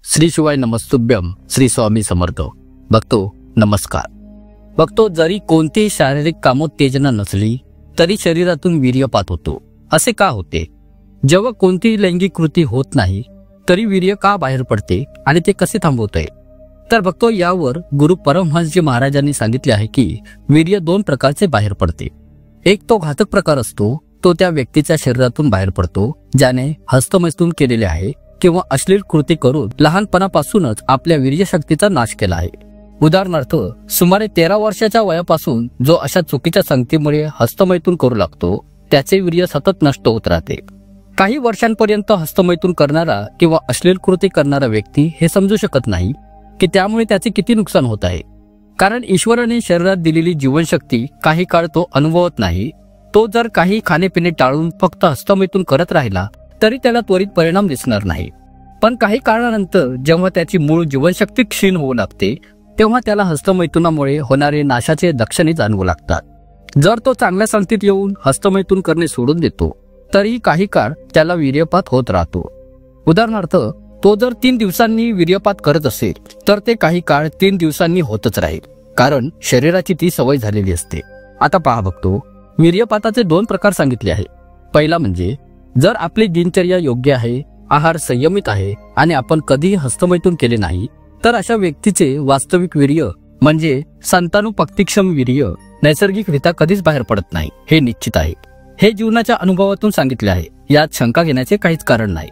श्री शिवाय नमस्तुभ्यम. श्री स्वामी समर्थ. भक्तो नमस्कार. भक्तो, जरी कोणतीही शारीरिक कामोत्तेजना नसली तरी शरीरातून वीर्यपात होतो. असे का होते? जेव्हा कोणतीही लैंगिक कृती होत नाही तरी वीर्य का बाहेर पडते आणि ते कसे थांबवते? तर भक्तो, यावर गुरु परमहंसजी महाराजांनी सांगितले आहे की वीर्य दोन प्रकारचे बाहेर पडते. एक तो घातक प्रकार असतो, तो त्या व्यक्तीच्या शरीरातून बाहेर पडतो ज्याने हस्तमैथुन केलेले आहे किंवा अश्लील कृती करून लहानपणापासूनच आपल्या वीर्यशक्तीचा नाश केला आहे. उदाहरणार्थ, सुमारे 13 वर्षाच्या वयापासून जो अशा चुकीच्या संगतीमुळे हस्तमैथुन करू लागतो त्याचे वीर्य सतत नष्ट होत राहते. काही वर्षांपर्यंत हस्तमैथुन करणारा किंवा अश्लील कृती करणारा व्यक्ती हे समजू शकत नाही की त्यामुळे त्याचे किती नुकसान होत आहे. कारण ईश्वराने शरीरात दिलेली जीवनशक्ती काही काळ तो अनुभवत नाही. तो जर काही खाणेपिणे टाळून फक्त हस्तमैथुन करत राहिला तरी त्याला त्वरित परिणाम दिसणार नाही. पण काही काळानंतर जेव्हा त्याची मूळ जीवनशक्ती क्षीण होऊ लागते तेव्हा त्याला हस्तमैथुनामुळे होणारे नाशाचे लक्षणे जाणवू लागतात. जर तो चांगल्या संगतीत येऊन हस्तमैथुन करणे सोडून देतो तरी काही काळ त्याला वीर्यपात होत राहतो. उदाहरणार्थ, तो जर 3 दिवसांनी वीर्यपात करत असेल तर ते काही काळ 3 दिवसांनी होतच राहील, कारण शरीराची ती सवय झालेली असते. आता पहा भक्तो, वीर्यपाताचे 2 प्रकार सांगितले आहे. पहिला म्हणजे जर आपली दिनचर्या योग्य आहे, आहार संयमित आहे आणि आपण कधीही हस्तमैथुन केले नाही तर अशा व्यक्तीचे वास्तविक वीर्य म्हणजे संतानुपत्तिक्षम वीर्य नैसर्गिकरित्या कधीच बाहेर पडत नाही, हे निश्चित आहे. हे जीवनाच्या अनुभवातून सांगितले आहे, यात शंका घेण्याचे काहीच कारण नाही.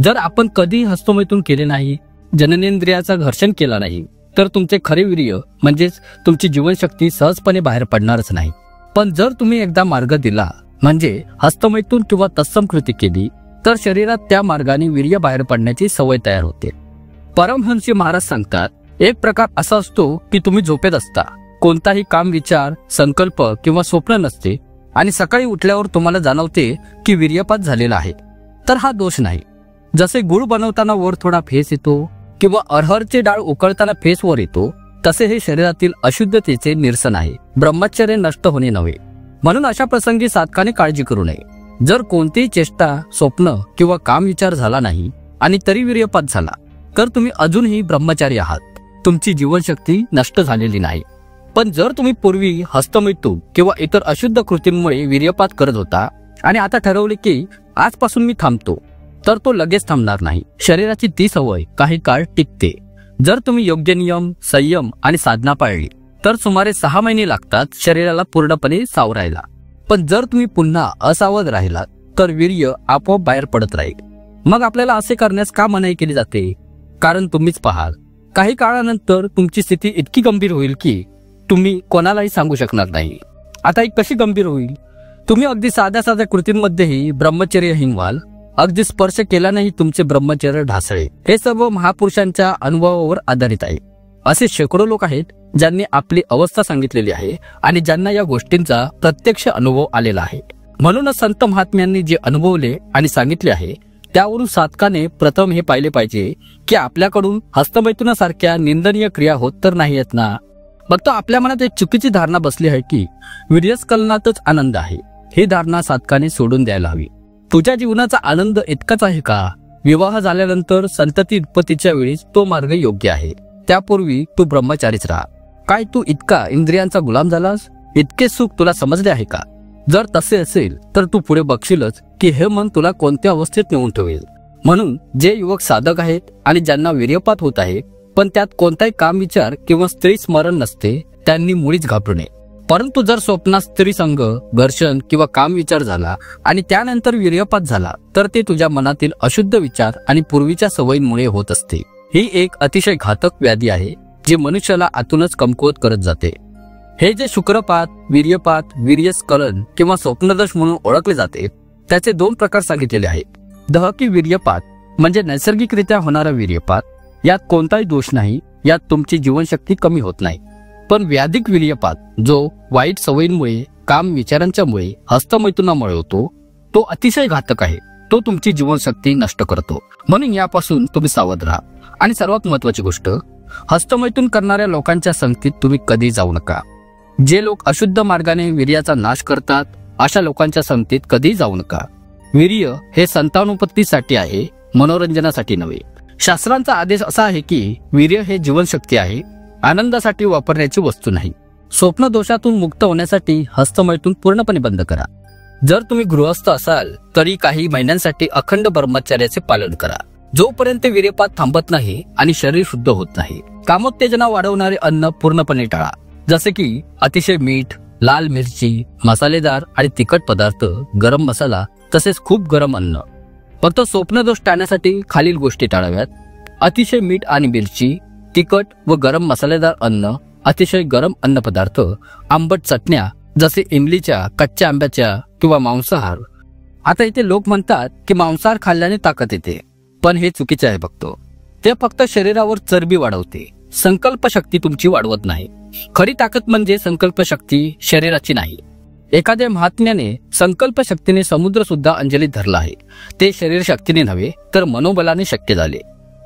जर आपण कधीही हस्तमैथुन केले नाही, जननेंद्रियाचा घर्षण केला नाही तर तुमचे खरे वीर्य म्हणजेच तुमची जीवनशक्ती सहजपणे बाहेर पडणारच नाही. पण जर तुम्ही एकदा मार्ग दिला म्हणजे हस्तमैथुन किंवा तत्सम कृती केली तर शरीरात त्या मार्गाने वीर्य बाहेर पडण्याची सवय तयार होते. परमहंसजी महाराज सांगतात, एक प्रकार असा असतो की तुम्ही झोपेत असता, कोणताही काम, विचार, संकल्प किंवा स्वप्न नसते आणि सकाळी उठल्यावर तुम्हाला जाणवते की वीर्यपात झालेला आहे. तर हा दोष नाही. जसे गुळ बनवताना वर थोडा फेस येतो किंवा अरहरची डाळ उकळताना फेस वर येतो, तसे हे शरीरातील अशुद्धतेचे निरसन आहे, ब्रह्मचर्य नष्ट होणे नव्हे. म्हणून अशा प्रसंगी साधकाने काळजी करू नये. जर कोणतीही चेष्टा, स्वप्न किंवा काम विचार झाला नाही आणि तरी वीर्यपात झाला तर तुम्ही अजूनही ब्रह्मचारी आहात, तुमची जीवनशक्ती नष्ट झालेली नाही. पण जर तुम्ही पूर्वी हस्तमैथुन किंवा इतर अशुद्ध कृतींमुळे वीर्यपात करत होता आणि आता ठरवले की आजपासून मी थांबतो, तर तो लगेच थांबणार नाही. शरीराची ती सवय काही काळ टिकते. जर तुम्ही योग्य नियम, संयम आणि साधना पाळली तर सुमारे 6 महिने लागतात शरीराला पूर्णपणे सावरायला. पण जर तुम्ही पुन्हा असावध राहिलात तर वीर्य आपोआप बाहेर पडत राहील. मग आपल्याला असे करण्यास का मनाई केली जाते? कारण तुम्हीच पाहाल, काही काळानंतर तुमची स्थिती इतकी गंभीर होईल की तुम्ही कोणालाही सांगू शकणार नाही. आता ही कशी गंभीर होईल? तुम्ही अगदी साध्या साध्या कृतींमध्येही ब्रह्मचर्यहीन व्हाल. अगदी स्पर्श केल्यानेही तुमचे ब्रह्मचर्य ढासळे. हे सर्व महापुरुषांच्या अनुभवावर आधारित आहे. असे शेकडो लोक आहेत ज्यांनी आपली अवस्था सांगितलेली आहे आणि ज्यांना या गोष्टींचा प्रत्यक्ष अनुभव आलेला आहे. म्हणूनच संत महात्म्यांनी जे अनुभवले आणि सांगितले आहे त्यावरून साधकाने प्रथम हे पाहिले पाहिजे की आपल्याकडून हस्तमैथुनासारख्या निंदनीय क्रिया होत तर नाही आहेत ना. फक्त आपल्या मनात एक चुकीची धारणा बसली आहे की वीर्यस्खलनातच आनंद आहे. ही धारणा साधकाने सोडून द्यायला हवी. तुझ्या जीवनाचा आनंद इतकाच आहे का? विवाह झाल्यानंतर संतती उत्पत्तीच्या वेळीच तो मार्ग योग्य आहे. त्यापूर्वी तू ब्रह्मचारीच राहा. काय तू इतका इंद्रियांचा गुलाम झालास? इतके सुख तुला समजले आहे का? जर तसे असेल तर तू पुढे बघशीलच की हे मन तुला कोणत्या अवस्थेत नेऊन ठेवेल. म्हणून जे युवक साधक आहेत आणि ज्यांना वीर्यपात होत आहे पण त्यात कोणताही काम, विचार किंवा स्त्री स्मरण नसते, त्यांनी मुळीच घाबरू नये. परंतु जर स्वप्नात स्त्री संग, घर्षण किंवा काम विचार झाला आणि त्यानंतर वीर्यपात झाला तर ते तुझ्या मनातील अशुद्ध विचार आणि पूर्वीच्या सवयींमुळे होत असते. ही एक अतिशय घातक व्याधी आहे जी मनुष्याला आतूनच कमकुवत करत जाते. हे जे शुक्रपात, वीर्यपात, वीर्यस्खलन किंवा स्वप्नदोष म्हणून ओळखले जाते त्याचे 2 प्रकार सांगितलेले आहेत. दहकी वीर्यपात म्हणजे नैसर्गिकरित्या होणारा वीर्यपात. यात कोणताही दोष नाही, यात तुमची जीवनशक्ती कमी होत नाही. पण व्याधिक वीर्यपात जो वाईट सवयींमुळे, काम, विचारांच्यामुळे, हस्तमैथुनामुळे होतो, तो अतिशय घातक आहे. तो तुमची जीवनशक्ती नष्ट करतो. म्हणून यापासून तुम्ही सावध राहा. आणि सर्वात महत्वाची गोष्ट, हस्तमैथुन करणाऱ्या लोकांच्या संगतीत तुम्ही कधी जाऊ नका. जे लोक अशुद्ध मार्गाने वीर्याचा नाश करतात अशा लोकांच्या संगतीत कधी जाऊ नका. वीर्य हे संतानोत्पत्तीसाठी आहे, मनोरंजनासाठी नव्हे. शास्त्रांचा आदेश असा आहे की वीर्य हे जीवनशक्ती आहे, आनंदासाठी वापरण्याची वस्तू नाही. स्वप्न दोषातून मुक्त होण्यासाठी हस्तमैथून पूर्णपणे बंद करा. जर तुम्ही गृहस्थ असाल तरी काही महिन्यांसाठी अखंड ब्रह्मचर्याचे पालन करा, जोपर्यंत वीर्यपात थांबत नाही आणि शरीर शुद्ध होत नाही. कामोत्तेजना वाढवणारे अन्न पूर्णपणे टाळा, जसे की अतिशय मीठ, लाल मिरची, मसालेदार आणि तिखट पदार्थ, गरम मसाला तसेच खूप गरम अन्न. फक्त स्वप्नदोष टाळण्यासाठी खालील गोष्टी टाळाव्यात: अतिशय मीठ आणि मिरची, तिखट व गरम मसालेदार अन्न, अतिशय गरम अन्नपदार्थ, आंबट चटण्या जसे इमलीच्या, कच्च्या आंब्याच्या किंवा मांसाहार. आता इथे लोक म्हणतात की मांसाहार खाल्ल्याने ताकद येते, पण हे चुकीचे आहे बघतो. ते फक्त शरीरावर चरबी वाढवते, संकल्प शक्ती तुमची वाढवत नाही. खरी ताकद म्हणजे संकल्प शक्ती, शरीराची नाही. एखाद्या महात्म्याने संकल्प शक्तीने समुद्र सुद्धा अंजलीत धरला आहे. ते शरीर शक्तीने नव्हे तर मनोबलाने शक्य झाले.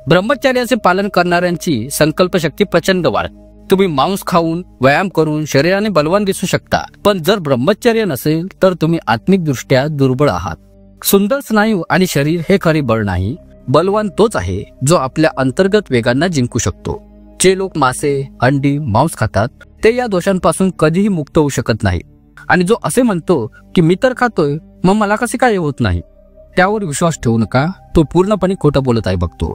ब्रह्मचर्याचे पालन करणाऱ्यांची संकल्प शक्ती प्रचंड वाढते. तुम्ही मांस खाऊन, व्यायाम करून शरीराने बलवान दिसू शकता, पण जर ब्रह्मचर्य नसेल तर तुम्ही आत्मिक दृष्ट्या दुर्बळ आहात. सुंदर स्नायू आणि शरीर हे खरे बळ नाही. बलवान तोच आहे जो आपल्या अंतर्गत वेगांना जिंकू शकतो. जे लोक मासे, अंडी, मांस खातात ते या दोषांपासून कधीही मुक्त होऊ शकत नाही. आणि जो असे म्हणतो की मी तर खातोय, मग मला कसे काय होत नाही, त्यावर विश्वास ठेवू नका. तो पूर्णपणे खोटं बोलत आहे बघतो.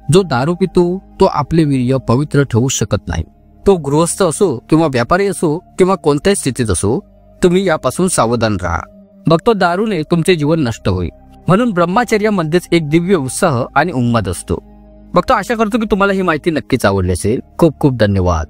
जो दारू पितो तो आपले वीर्य पवित्र ठेवू शकत नाही. तो गृहस्थ असो किंवा व्यापारी असो किंवा कोणत्याही स्थितीत असो, तुम्ही यापासून सावधान राहा. बघतो दारूने तुमचे जीवन नष्ट होईल. म्हणून ब्रह्मचर्यामध्येच एक दिव्य उत्साह आणि उन्माद असतो. बघतो आशा करतो की तुम्हाला ही माहिती नक्कीच आवडली असेल. खूप खूप धन्यवाद.